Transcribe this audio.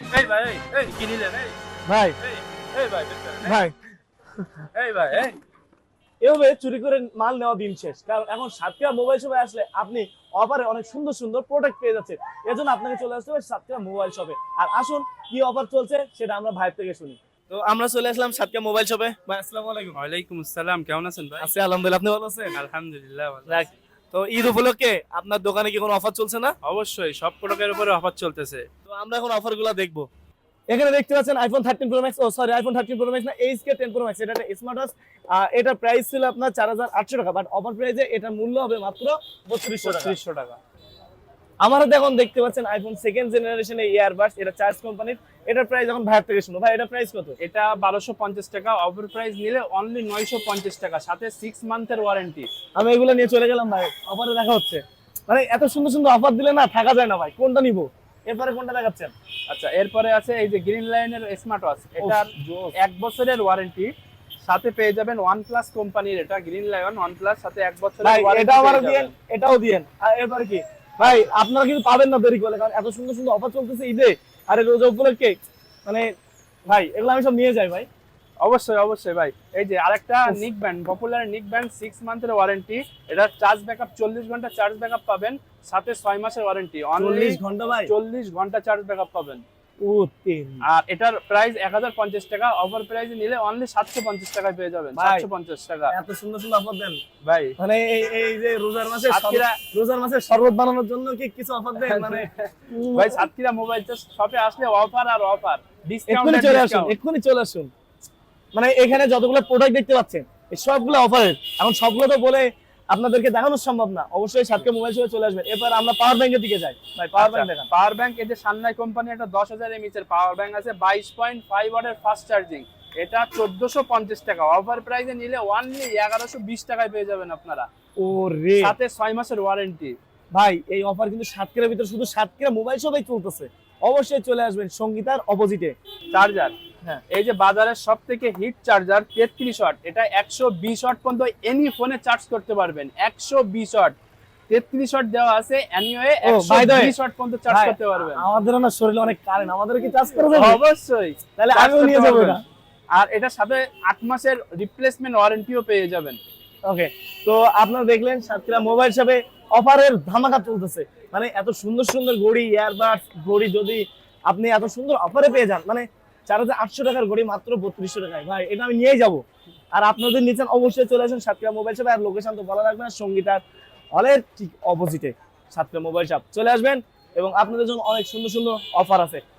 এই ভাই, এই কি নিলেন? ভাই এই, এই ভাই, ভাই এই ভাই, এভাবে চুরি করে মাল নেওয়া দিন শেষ, কারণ এখন সাতক্ষীরা মোবাইল শপে আসলে আপনি অফারে অনেক সুন্দর সুন্দর প্রোডাক্ট পেয়ে যাচ্ছেন। এজন্য আপনাকে চলে আসতে হবে সাতক্ষীরা মোবাইল শপে। আর আসুন কি অফার চলছে সেটা আমরা ভাইয়ের থেকে শুনি। তো আমরা চলে আসলাম সাতক্ষীরা মোবাইল শপে। ভাই আসসালামু আলাইকুম। ওয়ালাইকুম আসসালাম, কেমন আছেন ভাই? আছি আলহামদুলিল্লাহ, আপনি ভালো আছেন? আলহামদুলিল্লাহ ভালো যাক, আছি। তো ঈদ উপলক্ষে আপনার দোকানে কি কোনো অফার চলছে না? অবশ্যই সব প্রোডাক্টের উপরে অফার চলতেছে। তো আমরা এখন অফারগুলো দেখবো। এখানে দেখতে পাচ্ছেন আইফোন 13 প্রো ম্যাক্স, ও সরি আইফোন 13 প্রো ম্যাক্স না, এইচকে 10 প্রো ম্যাক্স। এটা একটা স্মার্ট ওয়াচ। এটার প্রাইস ছিল আপনার 4800 টাকা, বাট অফার প্রাইসে এটার মূল্য হবে মাত্র 3200 টাকা। 3200 টাকা। আমার হাতে এখন দেখতে পাচ্ছেন আইফোন সেকেন্ড জেনারেশনের ইয়ারবাডস, এটা চার্জ কোম্পানির। এটার প্রাইস এখন ভাইয়ের থেকে শুনো। ভাই এটা প্রাইস কত? এটা 1250 টাকা, অফার প্রাইস নিলে অনলি 950 টাকা, সাথে 6 মান্থের ওয়ারেন্টি। আমি এগুলো নিয়ে চলে গেলাম ভাই, অফারে দেখা হচ্ছে। মানে এত সুন্দর সুন্দর অফার দিলে না থাকা যায় না ভাই, কোনটা নিব? এরপরে কোনটা দেখাচ্ছেন? আচ্ছা, এরপরে আছে এই যে গ্রিন লাইনের স্মার্ট ওয়াচ। এটার 1 বছরের ওয়ারেন্টি, সাথে পেয়ে যাবেন OnePlus কোম্পানির। এটা গ্রিন লায়ন OnePlus, সাথে 1 বছরের ভাই ওয়ারেন্টি এটা আমার পেয়ে দিয়েন, যাবেন। এটাও দিয়েন। আর এরপরে কি ভাই, আপনারা কিন্তু পাবেন না দেরি করলে, কারণ এত সুন্দর সুন্দর অফার চলতেছে ঈদে আর এই রোজা উপলক্ষে। মানে ভাই এগুলো আমি সব নিয়ে যাই ভাই। অবশ্যই অবশ্যই ভাই। এই যে আরেকটা neckband, popular neckband 6 মান্থের ওয়ারেন্টি। এটা চার্জ ব্যাকআপ 40 ঘন্টা চার্জ ব্যাকআপ পাবেন, সাথে 6 মাসের ওয়ারেন্টি। 40 ঘন্টা ভাই? 40 ঘন্টা চার্জ ব্যাকআপ পাবেন। ও তিন। আর এটার প্রাইস 1050 টাকা, অফার প্রাইসে নিলে অনলি 750 টাকায় পেয়ে যাবেন। ভাই, 750 টাকা এত সুন্দর সুন্দর অফার দেন ভাই। মানে এই এই যে রোজার মাসে সাতক্ষীরা- রোজার মাসে শরবত বানানোর জন্য কি কিছু অফার দেন মানে? ভাই সাতক্ষীরা মোবাইল শপে আসলে অফার আর অফার, ডিসকাউন্ট এক্ষুনি আর চলে আসুন, ডিসকাউন্ট। এক্ষুনি চলে আসুন। মানে এখানে যতগুলো প্রোডাক্ট দেখতে পাচ্ছেন এই সবগুলো অফারের। এখন সবগুলো তো বলে আপনাদেরকে দেখানো সম্ভব না, অবশ্যই সাতক্ষীরা মোবাইল শপে চলে আসবেন। এরপর আমরা পাওয়ার ব্যাংকের দিকে যাই। ভাই পাওয়ার ব্যাংক দেখান। পাওয়ার ব্যাংক, এই যে সানলাইট কোম্পানি একটা 10000 mAh এর পাওয়ার ব্যাংক আছে, 22.5 ওয়াটের ফাস্ট চার্জিং। এটা 1450 টাকা, অফার প্রাইসে নিলে অনলি 1120 টাকায় পেয়ে যাবেন আপনারা, ও রে সাথে 6 মাসের ওয়ারেন্টি। ভাই, এই অফার কিন্তু সাতক্ষীরার ভিতরে শুধু সাতক্ষীরা মোবাইল শপেই চলতেছে। অবশ্যই চলে আসবেন সঙ্গীতার অপোজিটে। চার্জার, হ্যাঁ, এই যে বাজারের সব থেকে হিট চার্জার 33 ওয়াট, এটা 120 ওয়াট পর্যন্ত এনি ফোনে চার্জ করতে পারবেন। 120 ওয়াট, 33 ওয়াট দেওয়া আছে, এনিওয়ে ও, by the way, 120 ওয়াট পর্যন্ত চার্জ ভাই, করতে পারবেন। আমাদের না শরীরে অনেক কারেন্ট, আমাদের কি চার্জ করে দেবে? অবশ্যই, তাহলে charge আমিও করতে নিয়ে যাবো পারবেন। এটা। আর এটার সাথে 8 মাসের রিপ্লেসমেন্ট ওয়ারেন্টিও পেয়ে যাবেন। ওকে, তো আপনারা দেখলেন সাতক্ষীরা মোবাইল শপে অফারের ধামাকা চলতেছে। মানে এত সুন্দর সুন্দর ঘড়ি, ইয়ারবাডস ঘড়ি যদি আপনি এত সুন্দর অফারে পেয়ে যান, মানে 4800 টাকার ঘড়ি মাত্র 3200 টাকায়, ভাই এটা আমি নিয়েই যাব। আর আপনাদের নিচ্ছেন অবশ্যই চলে আসুন সাতক্ষীরা মোবাইল শপে। আর লোকেশন তো বলা রাখবেন, সঙ্গীতার হলের ঠিক অপোজিটে সাতক্ষীরা মোবাইল শপ চলে আসবেন, এবং আপনাদের জন্য অনেক সুন্দর সুন্দর অফার আছে।